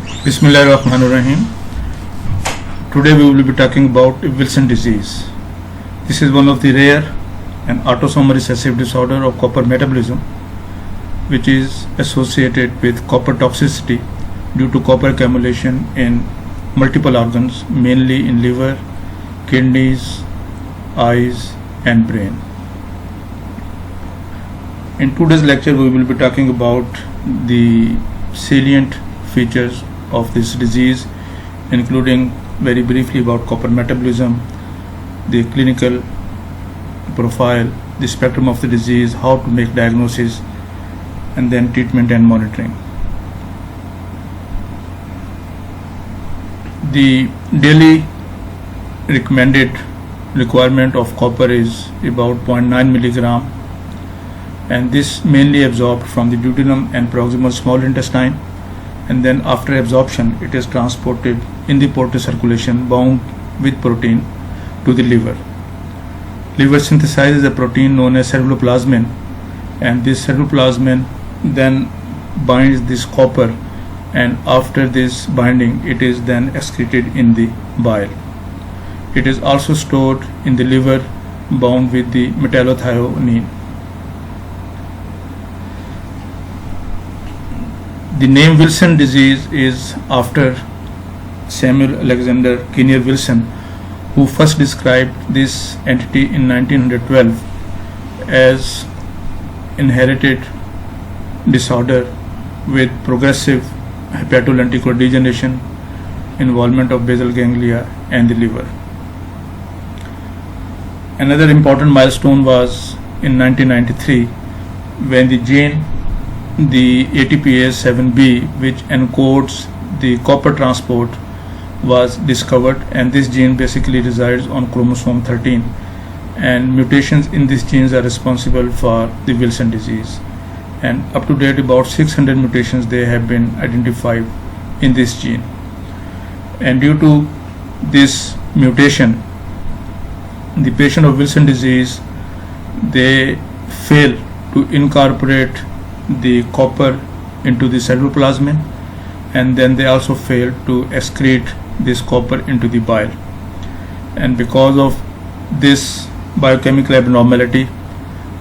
Bismillahirrahmanirrahim. Today we will be talking about Wilson disease. This is one of the rare and autosomal recessive disorder of copper metabolism, which is associated with copper toxicity due to copper accumulation in multiple organs, mainly in liver, kidneys, eyes, and brain. In today's lecture, we will be talking about the salient features of this disease, including very briefly about copper metabolism, the clinical profile, the spectrum of the disease, how to make diagnosis, and then treatment and monitoring. The daily recommended requirement of copper is about 0.9 milligram, and this mainly absorbed from the duodenum and proximal small intestine, and then after absorption it is transported in the portal circulation bound with protein to the liver. Liver synthesizes a protein known as ceruloplasmin, and this ceruloplasmin then binds this copper, and after this binding it is then excreted in the bile. It is also stored in the liver bound with the metallothionein. The name Wilson disease is after Samuel Alexander Kinnear Wilson, who first described this entity in 1912 as inherited disorder with progressive hepatolenticular degeneration, involvement of basal ganglia and the liver. Another important milestone was in 1993 when the gene, the ATPase7B, which encodes the copper transport, was discovered, and this gene basically resides on chromosome 13, and mutations in these genes are responsible for the Wilson disease, and up to date about 600 mutations they have been identified in this gene. And due to this mutation, the patient of Wilson disease, they fail to incorporate the copper into the ceruloplasmin, and then they also fail to excrete this copper into the bile. And because of this biochemical abnormality,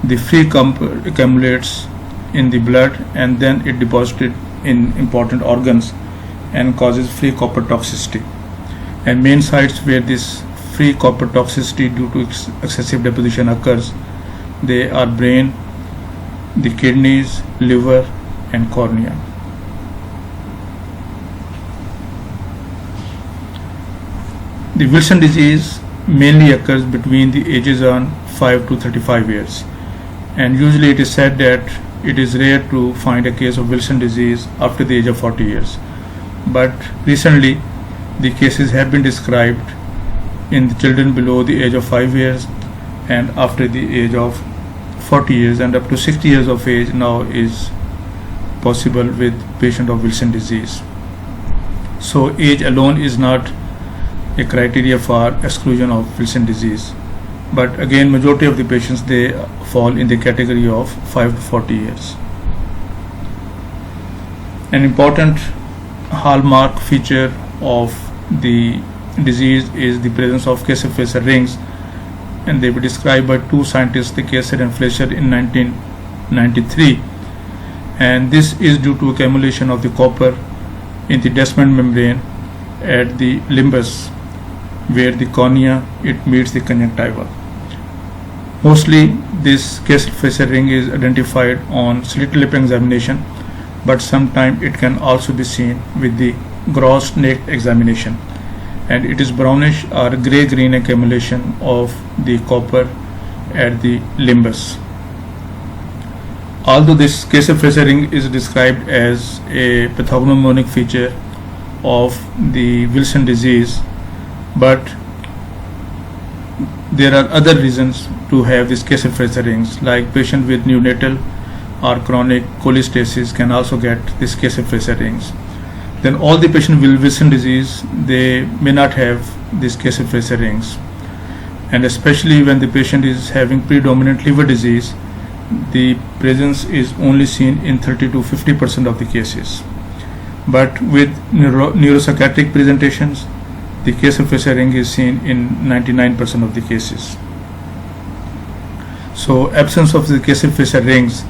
the free copper accumulates in the blood, and then it deposited in important organs and causes free copper toxicity. And main sites where this free copper toxicity due to excessive deposition occurs, they are brain, the kidneys, liver, and cornea. The Wilson disease mainly occurs between the ages of 5 to 35 years, and usually it is said that it is rare to find a case of Wilson disease after the age of 40 years. But recently the cases have been described in the children below the age of 5 years and after the age of 40 years, and up to 60 years of age now is possible with patient of Wilson disease. So age alone is not a criteria for exclusion of Wilson disease, but again majority of the patients they fall in the category of 5 to 40 years. An important hallmark feature of the disease is the presence of Kayser-Fleischer rings, and they were described by two scientists, the Kayser and Fleischer, in 1993, and this is due to accumulation of the copper in the Descemet membrane at the limbus, where the cornea it meets the conjunctiva. Mostly this Kayser-Fleischer ring is identified on slit lip examination, but sometimes it can also be seen with the gross neck examination, and it is brownish or gray-green accumulation of the copper at the limbus. Although this Kayser-Fleischer ring is described as a pathognomonic feature of the Wilson disease, but there are other reasons to have these Kayser-Fleischer rings, like patient with neonatal or chronic cholestasis can also get these Kayser-Fleischer rings. Then all the patients with Wilson disease, they may not have these Kayser-Fleischer rings, and especially when the patient is having predominant liver disease, the presence is only seen in 30 to 50% of the cases. But with neuropsychiatric presentations, the Kessel Fleischer ring is seen in 99% of the cases. So absence of the Kessel Fleischer rings,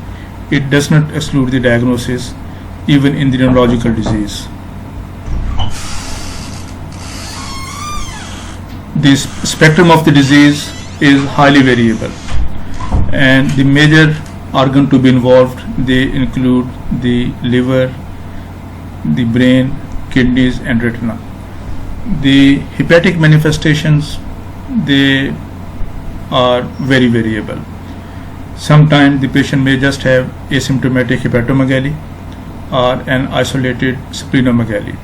it does not exclude the diagnosis even in the neurological disease. The spectrum of the disease is highly variable, and the major organ to be involved, they include the liver, the brain, kidneys and retina. The hepatic manifestations, they are very variable. Sometimes the patient may just have asymptomatic hepatomegaly or an isolated splenomegaly.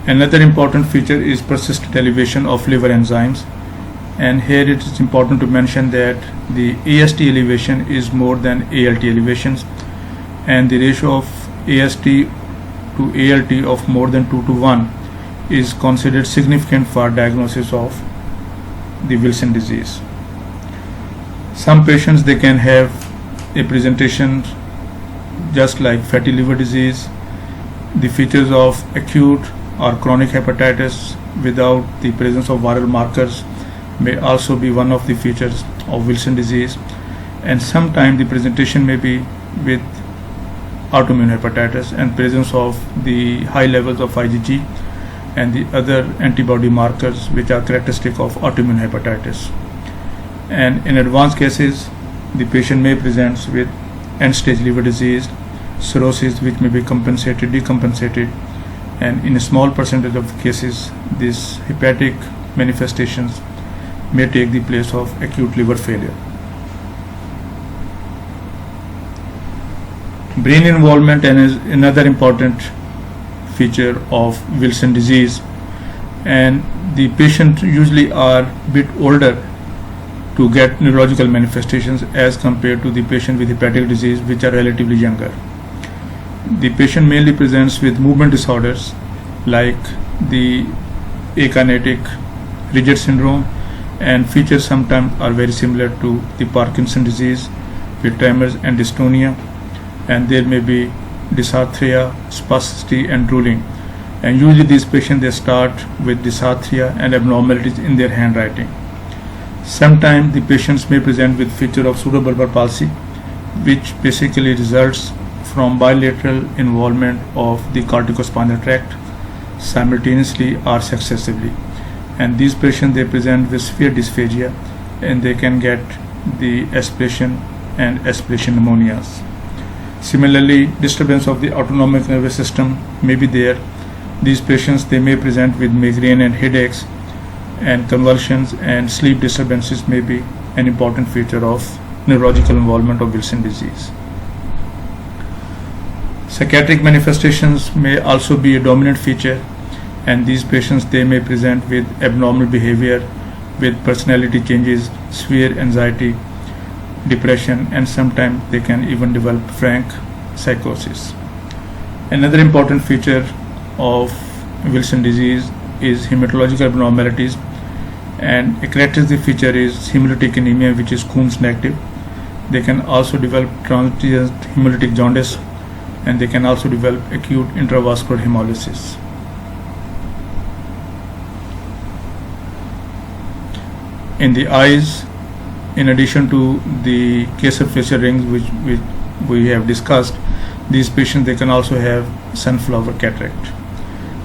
Another important feature is persistent elevation of liver enzymes, and here it is important to mention that the AST elevation is more than ALT elevations, and the ratio of AST to ALT of more than 2 to 1 is considered significant for diagnosis of the Wilson disease. Some patients, they can have a presentation just like fatty liver disease. The features of acute or chronic hepatitis without the presence of viral markers may also be one of the features of Wilson disease, and sometimes the presentation may be with autoimmune hepatitis and presence of the high levels of IgG and the other antibody markers which are characteristic of autoimmune hepatitis. And in advanced cases, the patient may present with end-stage liver disease, cirrhosis which may be compensated, decompensated, and in a small percentage of cases, these hepatic manifestations may take the place of acute liver failure. Brain involvement is another important feature of Wilson disease, and the patient usually are a bit older to get neurological manifestations as compared to the patient with hepatic disease, which are relatively younger. The patient mainly presents with movement disorders like the akinetic rigid syndrome, and features sometimes are very similar to the Parkinson disease with tremors and dystonia, and there may be dysarthria, spasticity and drooling, and usually these patients, they start with dysarthria and abnormalities in their handwriting. Sometimes the patients may present with feature of pseudobulbar palsy, which basically results from bilateral involvement of the corticospinal tract simultaneously or successively, and these patients, they present with severe dysphagia, and they can get the aspiration and aspiration pneumonias. Similarly, disturbance of the autonomic nervous system may be there. These patients, they may present with migraine and headaches, and convulsions and sleep disturbances may be an important feature of neurological involvement of Wilson disease. Psychiatric manifestations may also be a dominant feature, and these patients, they may present with abnormal behavior, with personality changes, severe anxiety, depression, and sometimes they can even develop frank psychosis. Another important feature of Wilson disease is hematological abnormalities, and a characteristic feature is hemolytic anemia, which is Coombs negative. They can also develop transient hemolytic jaundice, and they can also develop acute intravascular hemolysis. In the eyes, in addition to the Kessel Fleischer rings which we have discussed, these patients, they can also have sunflower cataract.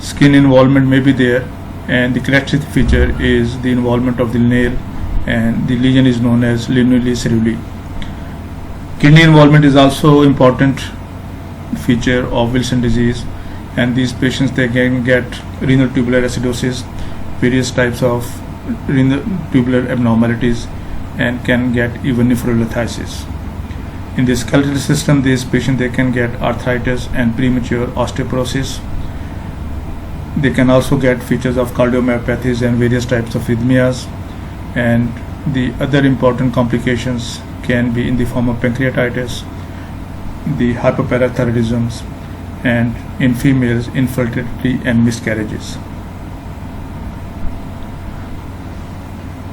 Skin involvement may be there, and the characteristic feature is the involvement of the nail, and the lesion is known as linuli ceruli. Kidney involvement is also important feature of Wilson disease, and these patients, they can get renal tubular acidosis, various types of renal tubular abnormalities, and can get even nephrolithiasis. In the skeletal system, these patients, they can get arthritis and premature osteoporosis. They can also get features of cardiomyopathies and various types of arrhythmias, and the other important complications can be in the form of pancreatitis, the hypoparathyroidisms, and in females, infertility and miscarriages.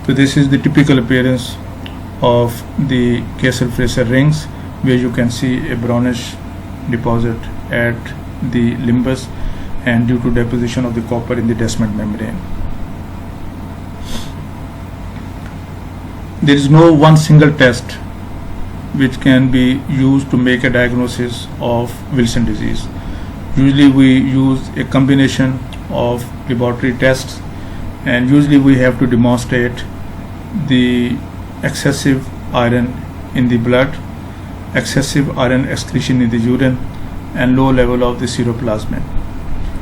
So this is the typical appearance of the Kessel Fleischer rings, where you can see a brownish deposit at the limbus, and due to deposition of the copper in the Descemet membrane. There is no one single test which can be used to make a diagnosis of Wilson disease. Usually we use a combination of laboratory tests, and usually we have to demonstrate the excessive iron in the blood, excessive iron excretion in the urine, and low level of the ceruloplasmin.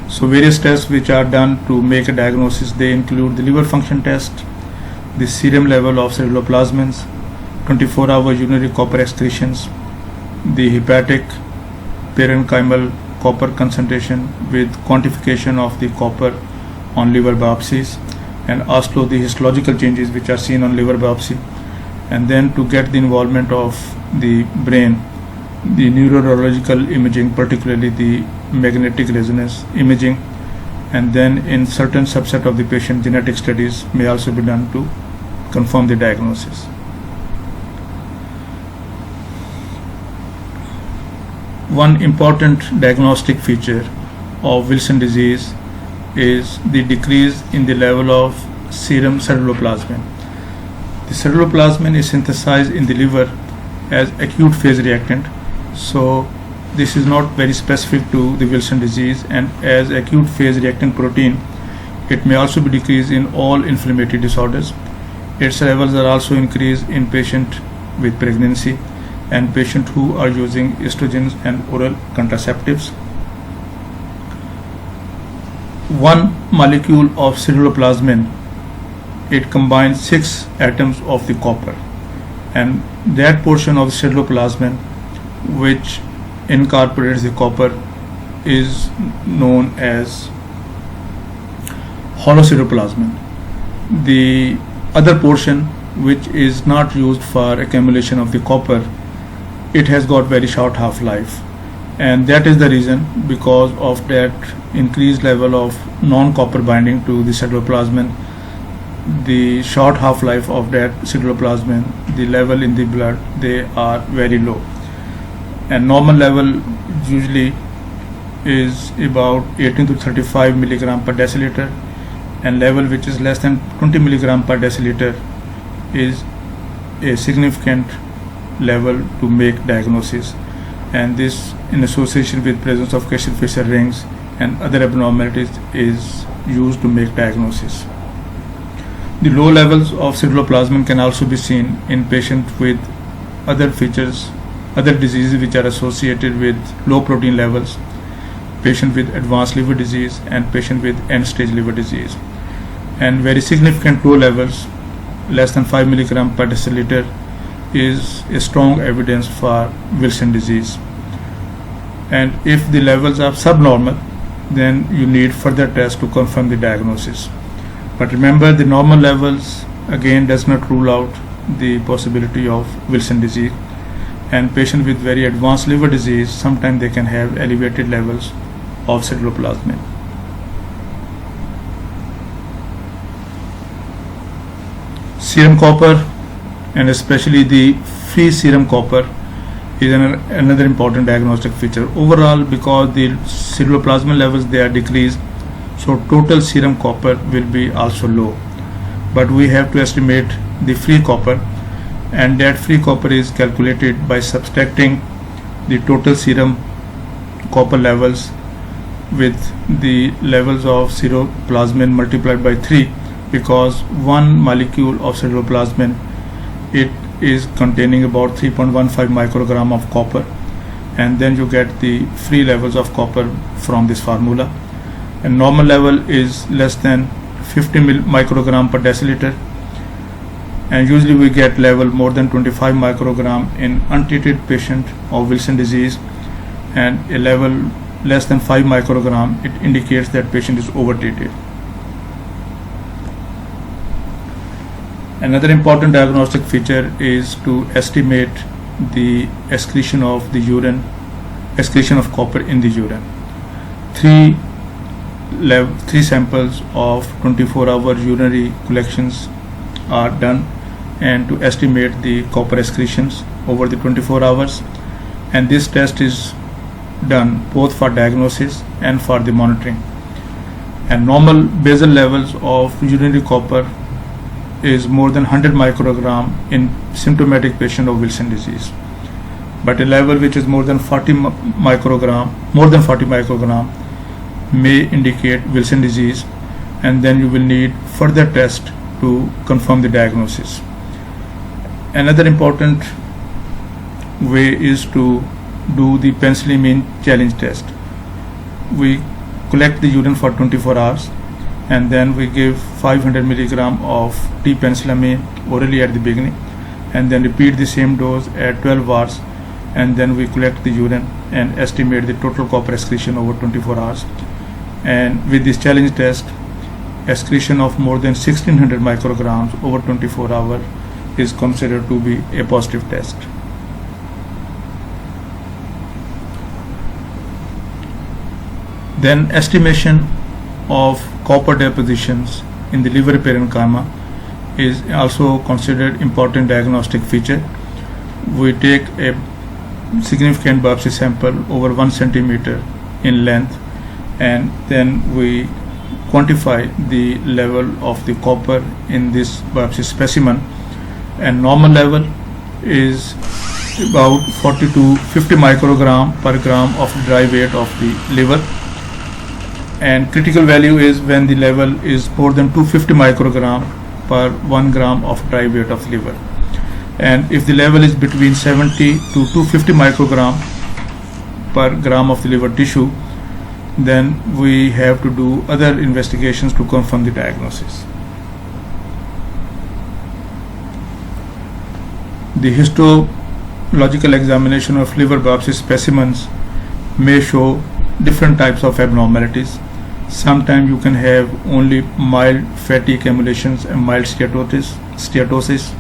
So various tests which are done to make a diagnosis, they include the liver function test, the serum level of ceruloplasmins, 24-hour urinary copper excretions, the hepatic parenchymal copper concentration with quantification of the copper on liver biopsies, and also the histological changes which are seen on liver biopsy. And then to get the involvement of the brain, the neurological imaging, particularly the magnetic resonance imaging, and then in certain subset of the patient, genetic studies may also be done to confirm the diagnosis. One important diagnostic feature of Wilson disease is the decrease in the level of serum ceruloplasmin. The ceruloplasmin is synthesized in the liver as acute phase reactant, so this is not very specific to the Wilson disease, and as acute phase reactant protein, it may also be decreased in all inflammatory disorders. Its levels are also increased in patient with pregnancy and patients who are using estrogens and oral contraceptives. One molecule of ceruloplasmin, it combines 6 atoms of the copper, and that portion of ceruloplasmin which incorporates the copper is known as hollow ceruloplasmin. The other portion which is not used for accumulation of the copper, it has got very short half-life, and that is the reason, because of that increased level of non-copper binding to the ceruloplasmin, the short half-life of that ceruloplasmin, the level in the blood, they are very low, and normal level usually is about 18 to 35 milligram per deciliter, and level which is less than 20 milligram per deciliter is a significant level to make diagnosis, and this in association with presence of Kessel-Fisher rings and other abnormalities is used to make diagnosis. The low levels of ceruloplasmin can also be seen in patients with other features, other diseases which are associated with low protein levels, patient with advanced liver disease and patient with end-stage liver disease. And very significant low levels, less than 5 milligram per deciliter, is a strong evidence for Wilson disease. And if the levels are subnormal, then you need further tests to confirm the diagnosis. But remember, the normal levels again does not rule out the possibility of Wilson disease, and patients with very advanced liver disease, sometimes they can have elevated levels of ceruloplasmin. Serum copper, and especially the free serum copper, is another important diagnostic feature. Overall, because the ceruloplasmin levels, they are decreased, so total serum copper will be also low. But we have to estimate the free copper, and that free copper is calculated by subtracting the total serum copper levels with the levels of ceruloplasmin multiplied by 3, because one molecule of ceruloplasmin, it is containing about 3.15 microgram of copper, and then you get the free levels of copper from this formula. And normal level is less than 50 microgram per deciliter, and usually we get level more than 25 microgram in untreated patient of Wilson disease, and a level less than 5 microgram, it indicates that patient is overtreated. Another important diagnostic feature is to estimate the excretion of the urine, excretion of copper in the urine. Three samples of 24-hour urinary collections are done, and to estimate the copper excretions over the 24 hours, and this test is done both for diagnosis and for the monitoring. and normal basal levels of urinary copper is more than 100 microgram in symptomatic patient of Wilson disease, but a level which is more than 40 microgram may indicate Wilson disease, and then you will need further test to confirm the diagnosis. Another important way is to do the penicillamine challenge test. We collect the urine for 24 hours and then we give 500 milligram of D-penicillamine orally at the beginning, and then repeat the same dose at 12 hours, and then we collect the urine and estimate the total copper excretion over 24 hours. And with this challenge test, excretion of more than 1600 micrograms over 24 hours is considered to be a positive test. Then estimation of copper depositions in the liver parenchyma is also considered important diagnostic feature. We take a significant biopsy sample over 1 centimeter in length, and then we quantify the level of the copper in this biopsy specimen, and normal level is about 40 to 50 microgram per gram of dry weight of the liver, and critical value is when the level is more than 250 microgram per 1 gram of dry weight of liver. And if the level is between 70 to 250 microgram per gram of the liver tissue, then we have to do other investigations to confirm the diagnosis. The histological examination of liver biopsy specimens may show different types of abnormalities. Sometimes you can have only mild fatty accumulations and mild steatosis.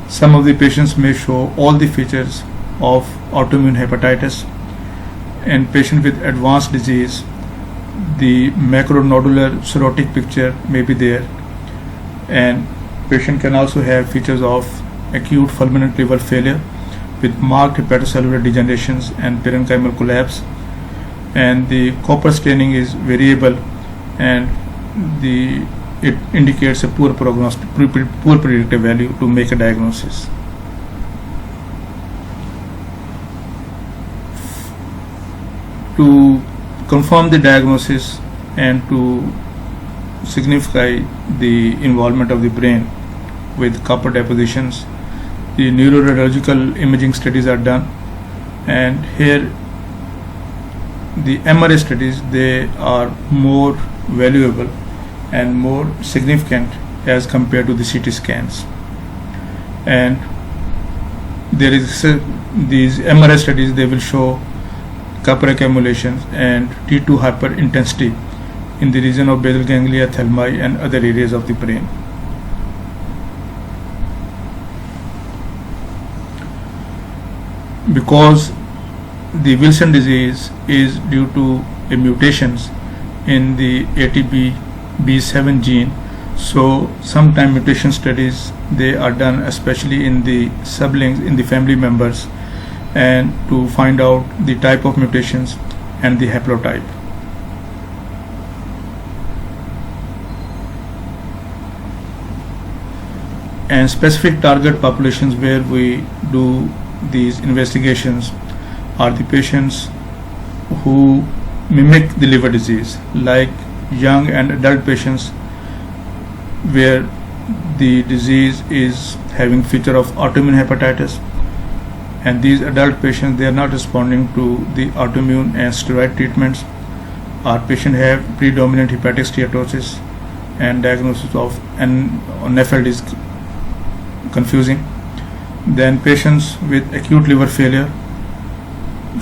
Some of the patients may show all the features of autoimmune hepatitis. In patients with advanced disease, the macronodular cirrhotic picture may be there, and patient can also have features of acute fulminant liver failure with marked hepatocellular degenerations and parenchymal collapse, and the copper staining is variable, and it indicates a poor predictive value to make a diagnosis. To confirm the diagnosis and to signify the involvement of the brain with copper depositions, the neuroradiological imaging studies are done, and here the MRI studies, they are more valuable and more significant as compared to the CT scans. And there is these MRI studies, they will show copper accumulations and T2 hyperintensity in the region of basal ganglia, thalami, and other areas of the brain. Because the Wilson disease is due to a mutations in the ATP-B7 gene, so sometimes mutation studies, they are done especially in the siblings, in the family members, and to find out the type of mutations and the haplotype. And specific target populations where we do these investigations are the patients who mimic the liver disease, like young and adult patients where the disease is having feature of autoimmune hepatitis, and these adult patients, they are not responding to the autoimmune and steroid treatments. Our patient have predominant hepatic steatosis, and diagnosis of NAFLD is confusing. Then patients with acute liver failure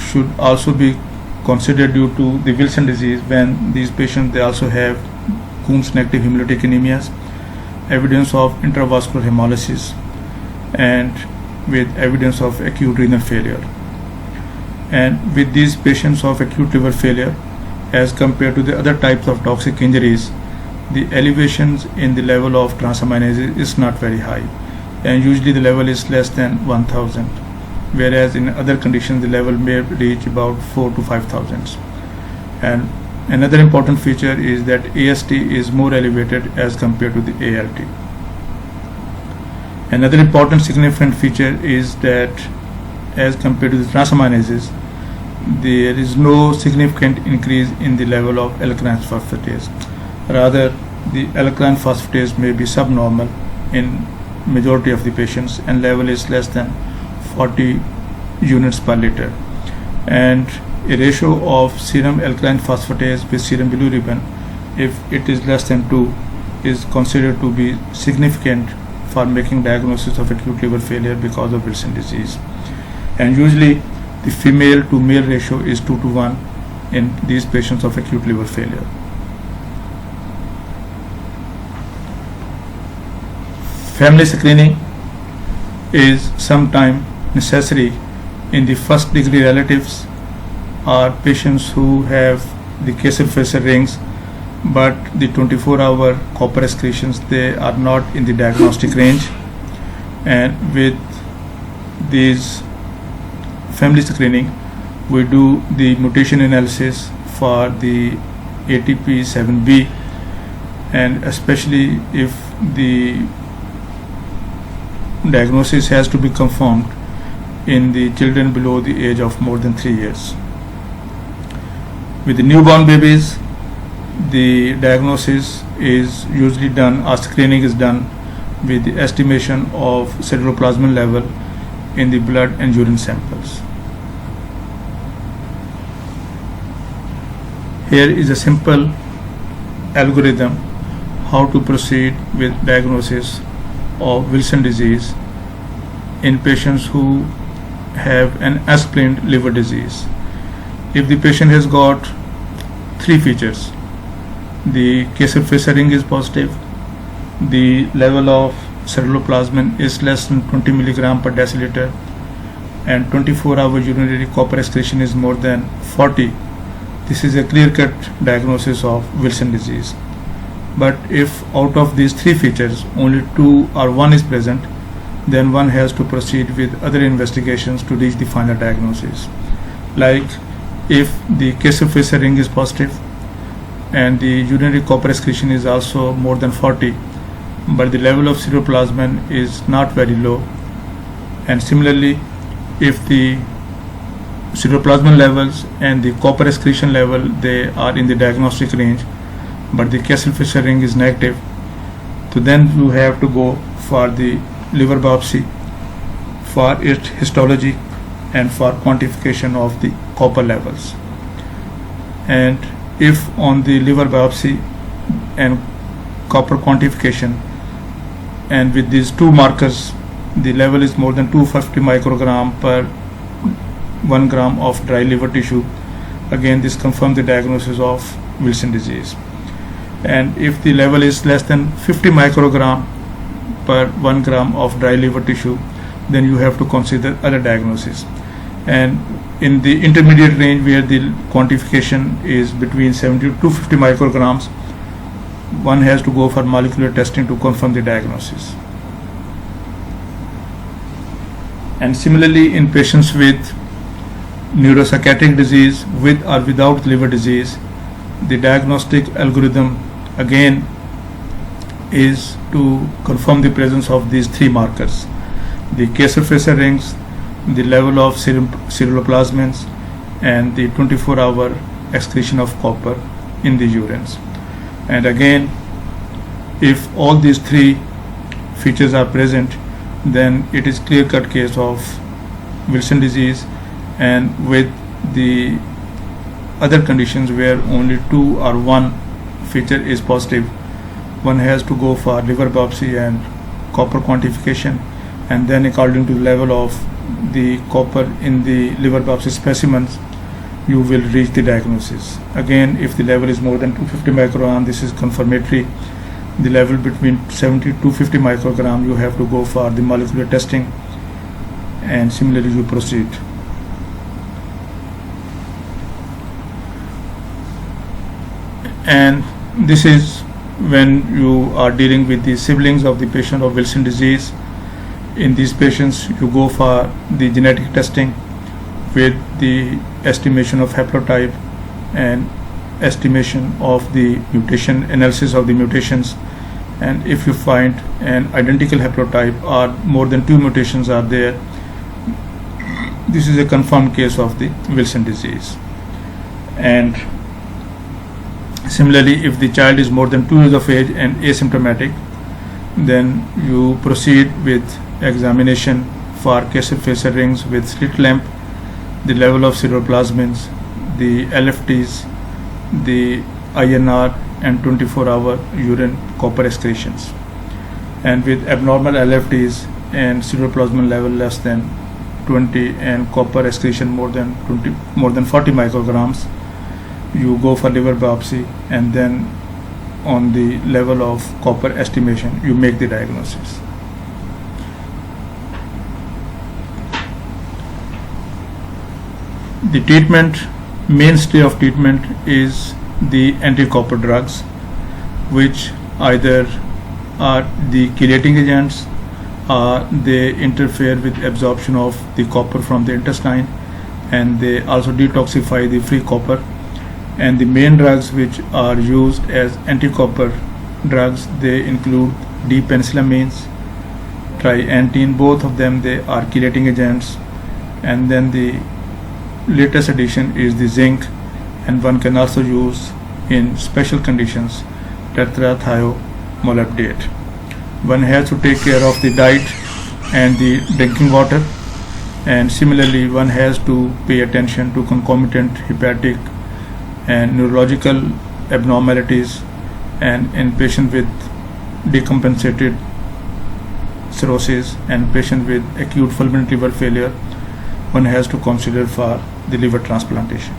should also be considered due to the Wilson disease, when these patients, they also have Coombs negative hemolytic anemias, evidence of intravascular hemolysis, and with evidence of acute renal failure. And with these patients of acute liver failure, as compared to the other types of toxic injuries, the elevations in the level of transaminase is not very high, and usually the level is less than 1000, whereas in other conditions the level may reach about 4 to 5000. And Another important feature is that AST is more elevated as compared to the ALT. Another important significant feature is that as compared to the transaminases, there is no significant increase in the level of alkaline phosphatase. Rather, the alkaline phosphatase may be subnormal in majority of the patients and level is less than 40 units per liter. And a ratio of serum alkaline phosphatase with serum bilirubin, if it is less than 2, is considered to be significant for making diagnosis of acute liver failure because of Wilson disease. And usually the female to male ratio is 2 to 1 in these patients of acute liver failure. Family screening is sometimes necessary in the first degree relatives or patients who have the Kessler-Fisher rings, but the 24-hour copper excretions, they are not in the diagnostic range. And with these family screening, we do the mutation analysis for the ATP7B, and especially if the diagnosis has to be confirmed in the children below the age of more than 3 years. With the newborn babies, the diagnosis is usually done, or screening is done with the estimation of ceruloplasmin level in the blood and urine samples. Here is a simple algorithm how to proceed with diagnosis of Wilson disease in patients who have an unexplained liver disease. If the patient has got 3 features, the Kessler-Fisher ring is positive, the level of ceruloplasmin is less than 20 milligram per deciliter, and 24-hour urinary copper excretion is more than 40, this is a clear-cut diagnosis of Wilson disease. But if out of these 3 features only 2 or 1 is present, then one has to proceed with other investigations to reach the final diagnosis. Like if the Kessler-Fisher ring is positive and the urinary copper excretion is also more than 40, but the level of ceruloplasmin is not very low, and similarly if the ceruloplasmin levels and the copper excretion level, they are in the diagnostic range, but the Kessler-Fisher ring is negative, so then you have to go for the liver biopsy for its histology and for quantification of the copper levels. And if on the liver biopsy and copper quantification, and with these 2 markers the level is more than 250 microgram per 1 gram of dry liver tissue, again this confirms the diagnosis of Wilson disease. And if the level is less than 50 microgram per 1 gram of dry liver tissue, then you have to consider other diagnosis. And in the intermediate range where the quantification is between 70 to 250 micrograms, one has to go for molecular testing to confirm the diagnosis. And similarly in patients with neuropsychiatric disease with or without liver disease, the diagnostic algorithm again is to confirm the presence of these 3 markers: the Kessler-Fisher rings, the level of ceruloplasmins, and the 24-hour excretion of copper in the urines. And again, if all these 3 features are present, then it is clear-cut case of Wilson disease. And with the other conditions where only 2 or 1 feature is positive, one has to go for liver biopsy and copper quantification, and then according to the level of the copper in the liver biopsy specimens, you will reach the diagnosis. Again, if the level is more than 250 microgram, this is confirmatory. The level between 70 to 250 microgram, you have to go for the molecular testing, and similarly you proceed. And this is when you are dealing with the siblings of the patient of Wilson disease. In these patients, you go for the genetic testing with the estimation of haplotype and estimation of the mutation, analysis of the mutations, and if you find an identical haplotype or more than 2 mutations are there, this is a confirmed case of the Wilson disease. And similarly, if the child is more than 2 years of age and asymptomatic, then you proceed with examination for Kessel-Facer rings with slit lamp, the level of ceruloplasmins, the LFTs, the INR, and 24-hour urine copper excretions. And with abnormal LFTs and ceruloplasmin level less than 20 and copper excretion more than 40 micrograms, you go for liver biopsy, and then on the level of copper estimation you make the diagnosis. The treatment, mainstay of treatment is the anti-copper drugs, which either are the chelating agents or they interfere with absorption of the copper from the intestine, and they also detoxify the free copper. And the main drugs which are used as anti-copper drugs, they include D-penicillamines, triantine, both of them they are chelating agents. And then the latest addition is the zinc, and one can also use in special conditions tetrathiomolybdate. One has to take care of the diet and the drinking water, and similarly one has to pay attention to concomitant hepatic and neurological abnormalities, and in patient with decompensated cirrhosis and patient with acute fulminant liver failure, one has to consider for the liver transplantation.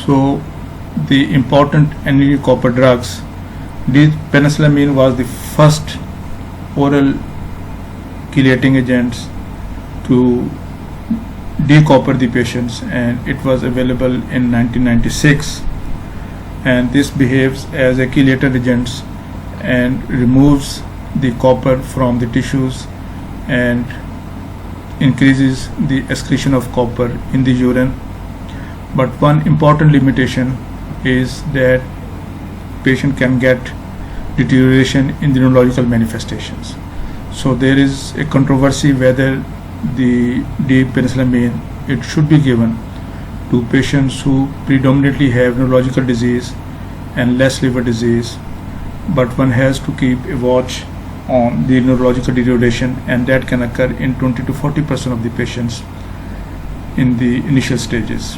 So the important anti-copper drugs, penicillamine was the first oral chelating agents to decopper the patients, and it was available in 1996, and this behaves as a chelator agent and removes the copper from the tissues and increases the excretion of copper in the urine. But one important limitation is that patient can get deterioration in the neurological manifestations. So there is a controversy whether the D-penicillamine it should be given to patients who predominantly have neurological disease and less liver disease, but one has to keep a watch on the neurological deterioration, and that can occur in 20 to 40% of the patients in the initial stages.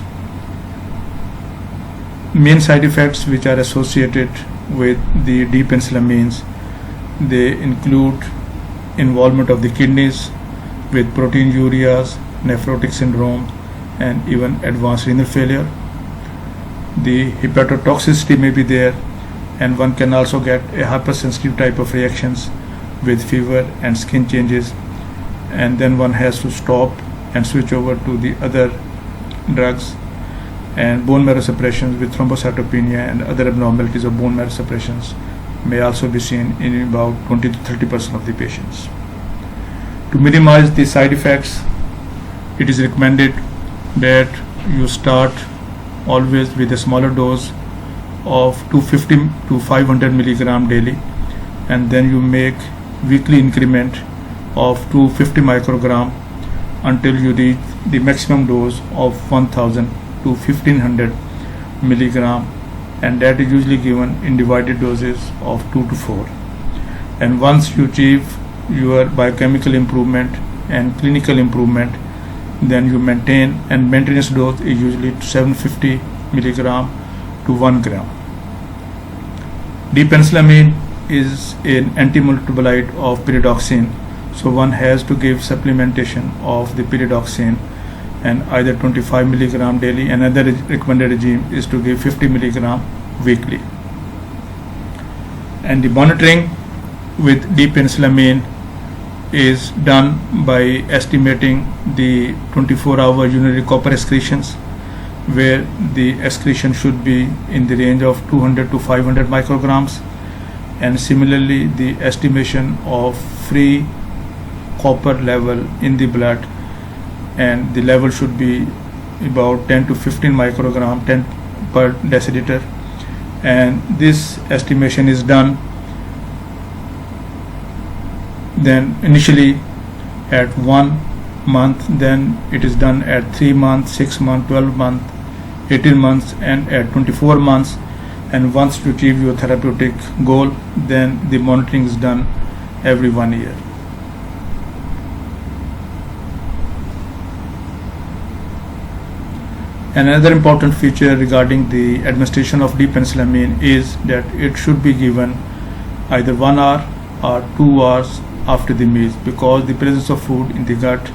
Main side effects which are associated with the D-penicillamines, they include involvement of the kidneys with proteinurias, nephrotic syndrome, and even advanced renal failure. The hepatotoxicity may be there, and one can also get a hypersensitive type of reactions with fever and skin changes, and then one has to stop and switch over to the other drugs. And bone marrow suppressions with thrombocytopenia and other abnormalities of bone marrow suppressions may also be seen in about 20 to 30% of the patients. To minimize the side effects, it is recommended that you start always with a smaller dose of 250 to 500 milligram daily, and then you make weekly increment of 250 microgram until you reach the maximum dose of 1000 to 1500 milligram, and that is usually given in divided doses of 2 to 4. And once you achieve your biochemical improvement and clinical improvement, then you maintain, and maintenance dose is usually 750 milligram to 1 gram. D-penicillamine is an antimetabolite of pyridoxine, so one has to give supplementation of the pyridoxine, and either 25 milligram daily. Another recommended regime is to give 50 milligram weekly. And the monitoring with D-penicillamine is done by estimating the 24-hour urinary copper excretions, where the excretion should be in the range of 200 to 500 micrograms, and similarly the estimation of free copper level in the blood and the level should be about 10 to 15 microgram 10 per deciliter, and this estimation is done then initially at 1 month, then it is done at 3 months, 6 months, 12 months, 18 months, and at 24 months. And once you achieve your therapeutic goal, then the monitoring is done every 1 year. Another important feature regarding the administration of D-penicillamine is that it should be given either 1 hour or 2 hours after the meals, because the presence of food in the gut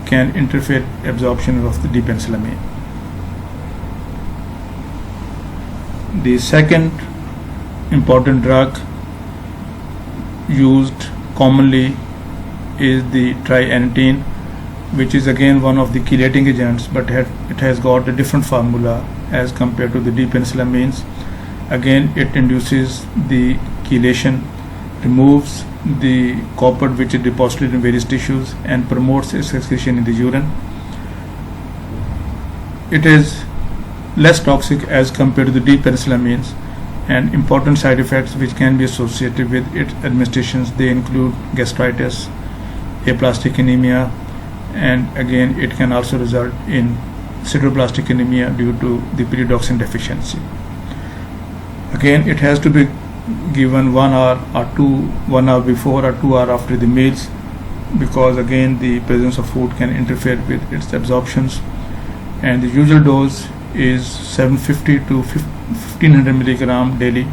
can interfere absorption of the D-penicillamine. The second important drug used commonly is the trianetine, which is again one of the chelating agents, but it has got a different formula as compared to the D-penicillamines. Again, it induces the chelation, removes the copper which is deposited in various tissues, and promotes its excretion in the urine. It is less toxic as compared to the D-penicillamines, and important side effects which can be associated with its administrations, they include gastritis, aplastic anemia, and again it can also result in sideroblastic anemia due to the pyridoxine deficiency. Again, it has to be given 1 hour or 1 hour before or 2 hours after the meals, because again the presence of food can interfere with its absorptions. And the usual dose is 750 to 1500 milligram daily,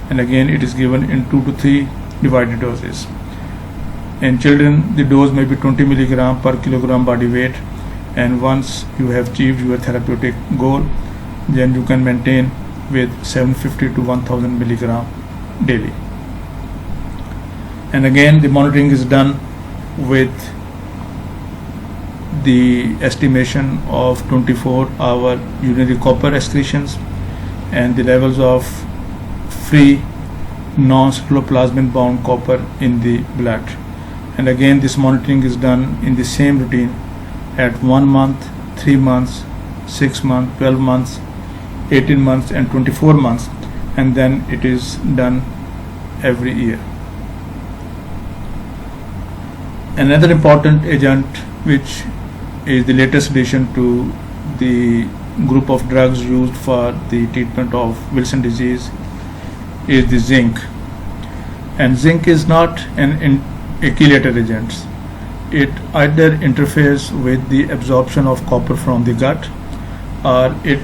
and again it is given in 2 to 3 divided doses. In children, the dose may be 20 milligram per kilogram body weight, and once you have achieved your therapeutic goal, then you can maintain with 750 to 1000 milligram daily. And again, the monitoring is done with the estimation of 24-hour urinary copper excretions and the levels of free non-cytoplasmin bound copper in the blood. And again, this monitoring is done in the same routine at 1 month, 3 months, 6 months, 12 months, 18 months, and 24 months, and then it is done every year. Another important agent, which is the latest addition to the group of drugs used for the treatment of Wilson disease, is the zinc. And zinc is not a chelator agent. It either interferes with the absorption of copper from the gut, or it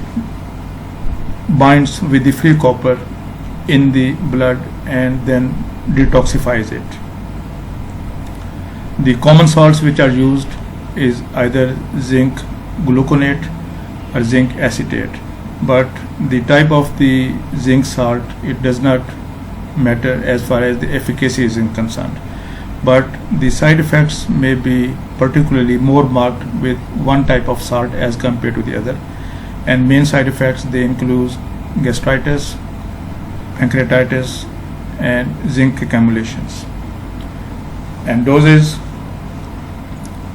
binds with the free copper in the blood and then detoxifies it. The common salts which are used is either zinc gluconate or zinc acetate, but the type of the zinc salt, it does not matter as far as the efficacy is concerned, but the side effects may be particularly more marked with one type of salt as compared to the other. And main side effects, they include gastritis, pancreatitis, and zinc accumulations. And doses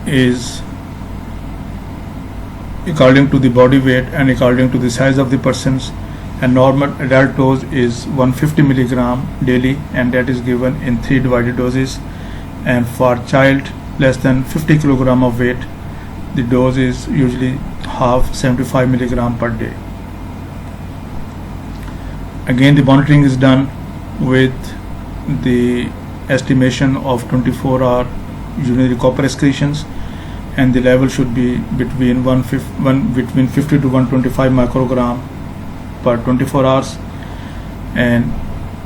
is according to the body weight and according to the size of the persons. A normal adult dose is 150 milligram daily, and that is given in 3 divided doses. And for child less than 50 kilogram of weight, the dose is usually half, 75 milligram per day. Again, the monitoring is done with the estimation of 24-hour urinary copper excretions, and the level should be between 50 to 125 microgram per 24 hours. And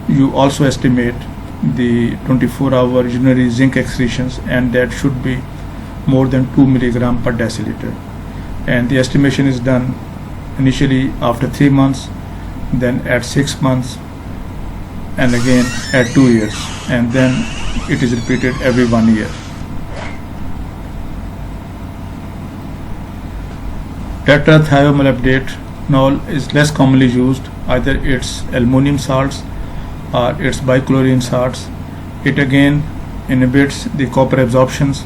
you also estimate the 24-hour urinary zinc excretions, and that should be more than 2 milligram per deciliter. And the estimation is done initially after 3 months, then at 6 months, and again at 2 years, and then it is repeated every 1 year. Tetrathiomolybdenol is less commonly used. Either it's aluminum salts or it's bichlorine salts. It again inhibits the copper absorptions,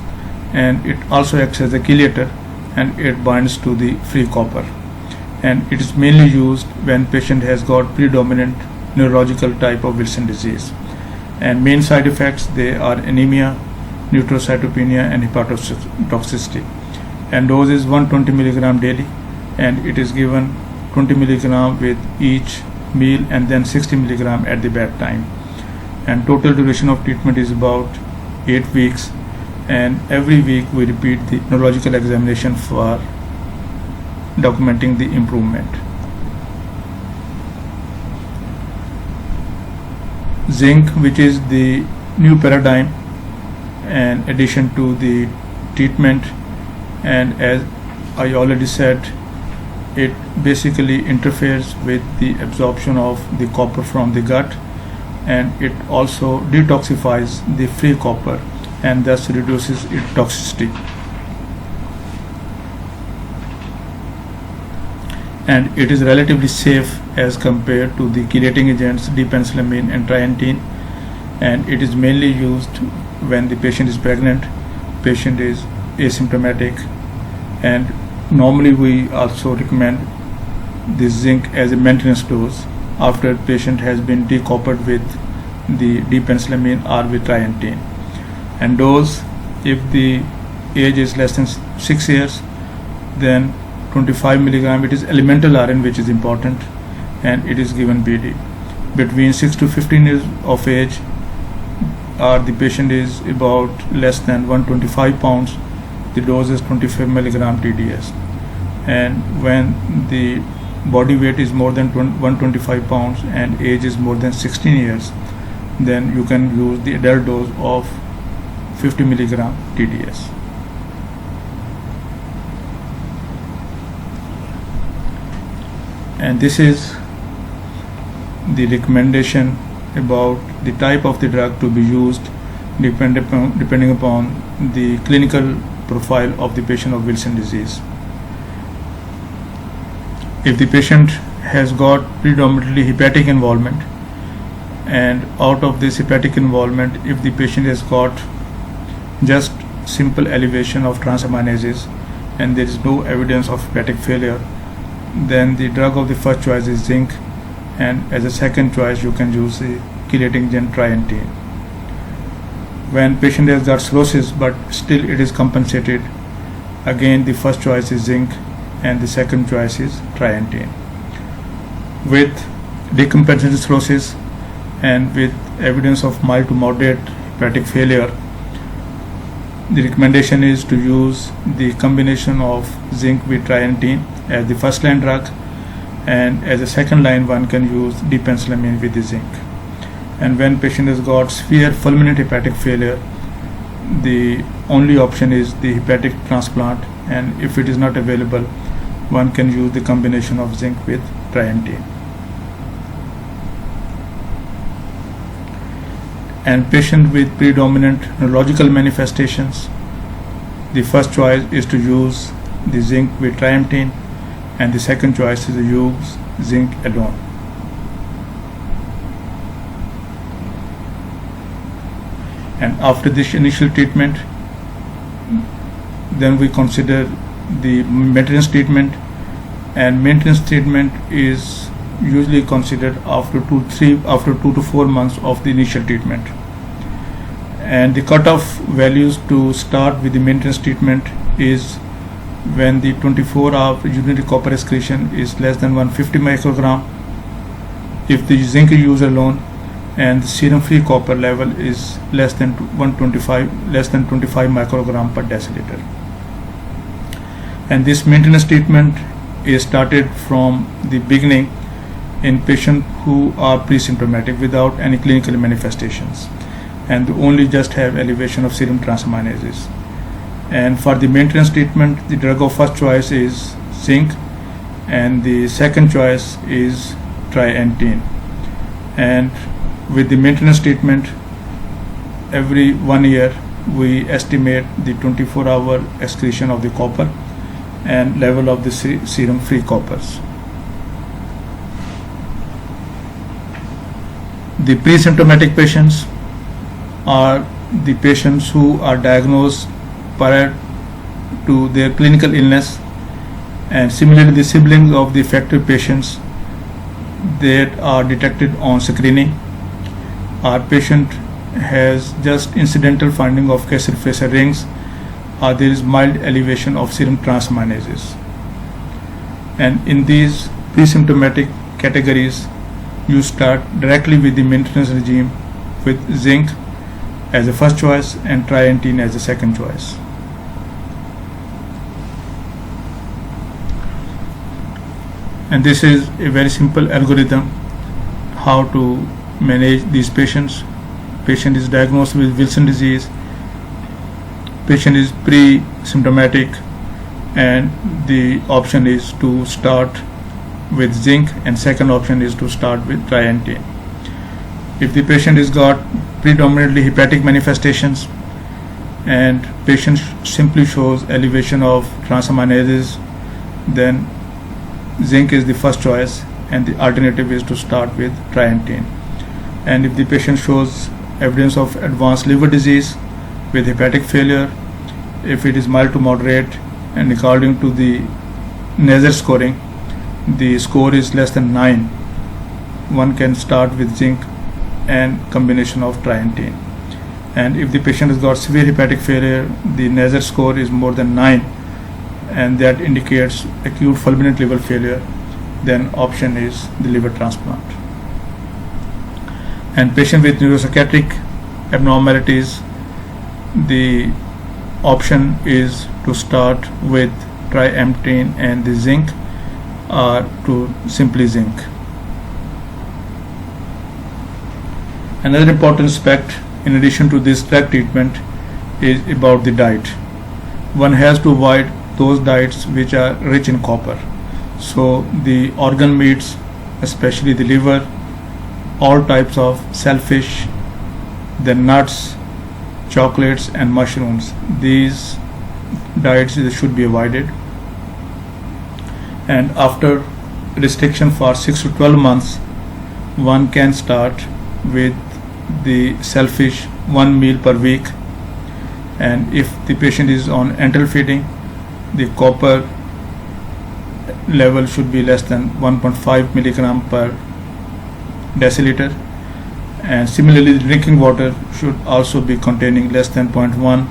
and it also acts as a chelator, and it binds to the free copper, and it is mainly used when patient has got predominant neurological type of Wilson disease. And main side effects, they are anemia, neutrocytopenia and hepatotoxicity. And dose is 120 milligram daily, and it is given 20 milligram with each meal and then 60 milligram at the bedtime. And total duration of treatment is about 8 weeks, and every week we repeat the neurological examination for documenting the improvement. Zinc, which is the new paradigm and addition to the treatment, and as I already said, it basically interferes with the absorption of the copper from the gut, and it also detoxifies the free copper and thus reduces its toxicity. And it is relatively safe as compared to the chelating agents dipenicillamine and trientine, and it is mainly used when the patient is pregnant, patient is asymptomatic, and normally we also recommend this zinc as a maintenance dose after patient has been decoppered with the dipenicillamine or with trientine. And dose, if the age is less than 6 years, then 25 milligram, it is elemental iron which is important, and it is given BD. Between 6 to 15 years of age, or the patient is about less than 125 pounds, the dose is 25 milligram TDS. And when the body weight is more than 125 pounds and age is more than 16 years, then you can use the adult dose of 50 milligram TDS. And this is the recommendation about the type of the drug to be used depending upon the clinical profile of the patient of Wilson disease. If the patient has got predominantly hepatic involvement, and out of this hepatic involvement, if the patient has got just simple elevation of transaminases and there is no evidence of hepatic failure, then the drug of the first choice is zinc, and as a second choice you can use the chelating agent trientine. When patient has got cirrhosis but still it is compensated, again the first choice is zinc and the second choice is trientine. With decompensated cirrhosis and with evidence of mild to moderate hepatic failure, the recommendation is to use the combination of zinc with trientine as the first line drug, and as a second line one can use dipenicillamine with the zinc. And when patient has got severe fulminant hepatic failure, the only option is the hepatic transplant, and if it is not available, one can use the combination of zinc with trientine. And patient with predominant neurological manifestations, the first choice is to use the zinc with trientine, and the second choice is to use zinc alone. And after this initial treatment, then we consider the maintenance treatment, and maintenance treatment is usually considered after 2 to 4 months of the initial treatment. And the cutoff values to start with the maintenance treatment is when the 24-hour urinary copper excretion is less than 150 microgram, if the zinc is used alone, and the serum free copper level is less than 25 microgram per deciliter. And this maintenance treatment is started from the beginning in patients who are pre-symptomatic without any clinical manifestations, and only just have elevation of serum transaminases. And for the maintenance treatment, the drug of first choice is zinc, and the second choice is trientine. And with the maintenance treatment, every 1 year we estimate the 24-hour excretion of the copper and level of the serum free coppers. The pre-symptomatic patients are the patients who are diagnosed prior to their clinical illness. And similarly, the siblings of the affected patients that are detected on screening. Our patient has just incidental finding of Kessler-Fraser rings, or there is mild elevation of serum transaminases. And in these pre-symptomatic categories, you start directly with the maintenance regime with zinc as a first choice and trientine as a second choice. And this is a very simple algorithm how to manage these patients. Patient is diagnosed with Wilson disease. Patient is pre-symptomatic, and the option is to start with zinc, and second option is to start with trientine. If the patient has got predominantly hepatic manifestations and patient simply shows elevation of transaminases, then zinc is the first choice and the alternative is to start with trientine. And if the patient shows evidence of advanced liver disease with hepatic failure, if it is mild to moderate and according to the NASER scoring, the score is less than 9, one can start with zinc and combination of trientine. And if the patient has got severe hepatic failure, the NASER score is more than 9, and that indicates acute fulminant liver failure, then option is the liver transplant. And patient with neuropsychiatric abnormalities, the option is to start with trientine and the zinc, or to simply zinc. Another important aspect in addition to this drug treatment is about the diet. One has to avoid those diets which are rich in copper. So the organ meats, especially the liver, all types of shellfish, then nuts, chocolates and mushrooms, these diets should be avoided. And after restriction for 6 to 12 months, one can start with the shellfish 1 meal per week. And if the patient is on enteral feeding, the copper level should be less than 1.5 milligram per deciliter. And similarly, the drinking water should also be containing less than 0.1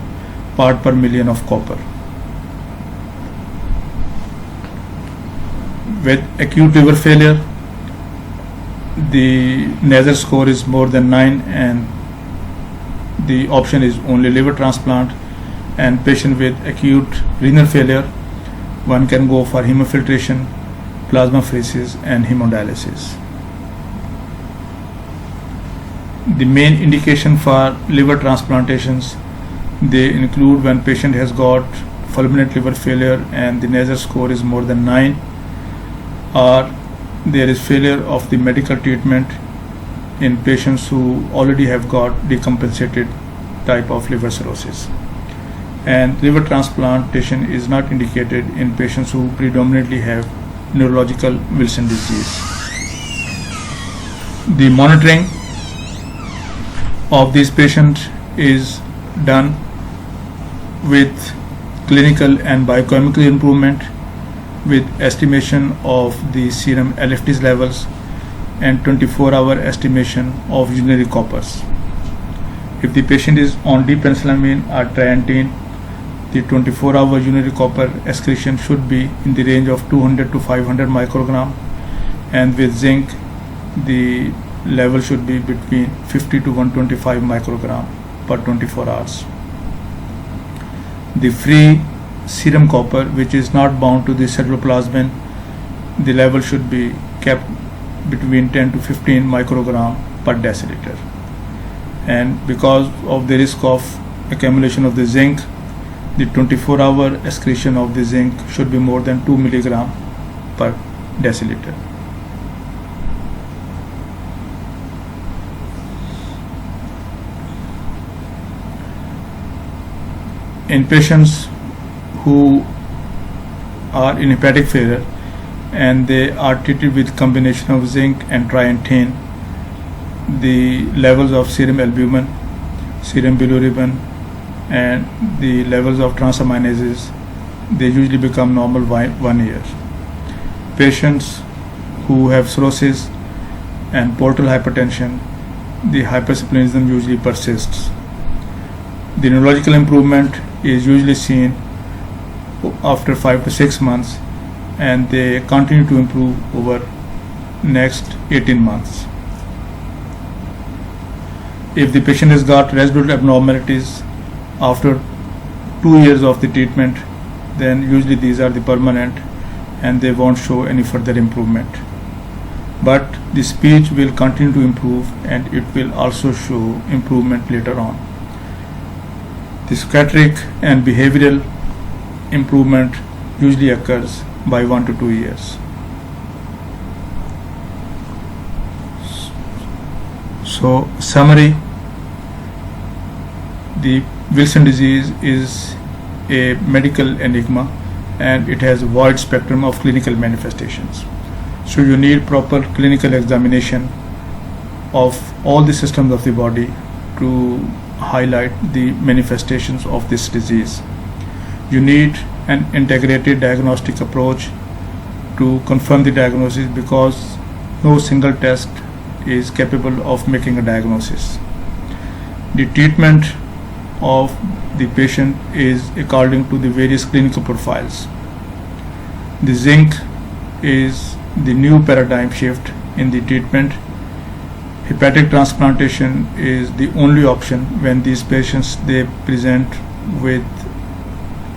part per million of copper. With acute liver failure, the NASER score is more than 9, and the option is only liver transplant. And patient with acute renal failure, one can go for hemofiltration, plasmapheresis and hemodialysis. The main indication for liver transplantations, they include when patient has got fulminant liver failure and the NASER score is more than 9, or there is failure of the medical treatment in patients who already have got decompensated type of liver cirrhosis. And liver transplantation is not indicated in patients who predominantly have neurological Wilson disease. The monitoring of these patients is done with clinical and biochemical improvement, with estimation of the serum LFTs levels and 24-hour estimation of urinary coppers. If the patient is on D-penicillamine or trientine, the 24-hour urinary copper excretion should be in the range of 200 to 500 microgram, and with zinc the level should be between 50 to 125 microgram per 24 hours. The free serum copper, which is not bound to the ceruloplasmin, the level should be kept between 10 to 15 microgram per deciliter. And because of the risk of accumulation of the zinc, the 24-hour excretion of the zinc should be more than 2 milligram per deciliter. In patients who are in hepatic failure and they are treated with combination of zinc and trientine, the levels of serum albumin, serum bilirubin and the levels of transaminases they usually become normal by 1 year. Patients who have cirrhosis and portal hypertension, the hypersplenism usually persists. The neurological improvement is usually seen after 5 to 6 months, and they continue to improve over next 18 months. If the patient has got residual abnormalities after 2 years of the treatment, then usually these are the permanent and they won't show any further improvement. But the speech will continue to improve and it will also show improvement later on. The psychiatric and behavioral improvement usually occurs by 1 to 2 years. So, summary: the Wilson disease is a medical enigma and it has a wide spectrum of clinical manifestations. So you need proper clinical examination of all the systems of the body to highlight the manifestations of this disease. You need an integrated diagnostic approach to confirm the diagnosis, because no single test is capable of making a diagnosis. The treatment of the patient is according to the various clinical profiles. The zinc is the new paradigm shift in the treatment. Hepatic transplantation is the only option when these patients they present with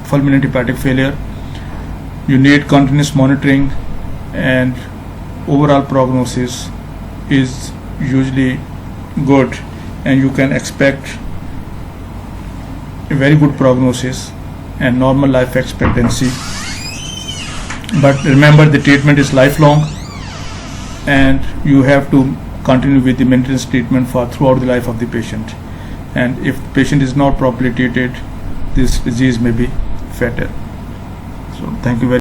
fulminant hepatic failure. You need continuous monitoring, and overall prognosis is usually good, and you can expect a very good prognosis and normal life expectancy. But remember, the treatment is lifelong and you have to continue with the maintenance treatment for throughout the life of the patient. And if the patient is not properly treated, this disease may be fatal. So thank you very much.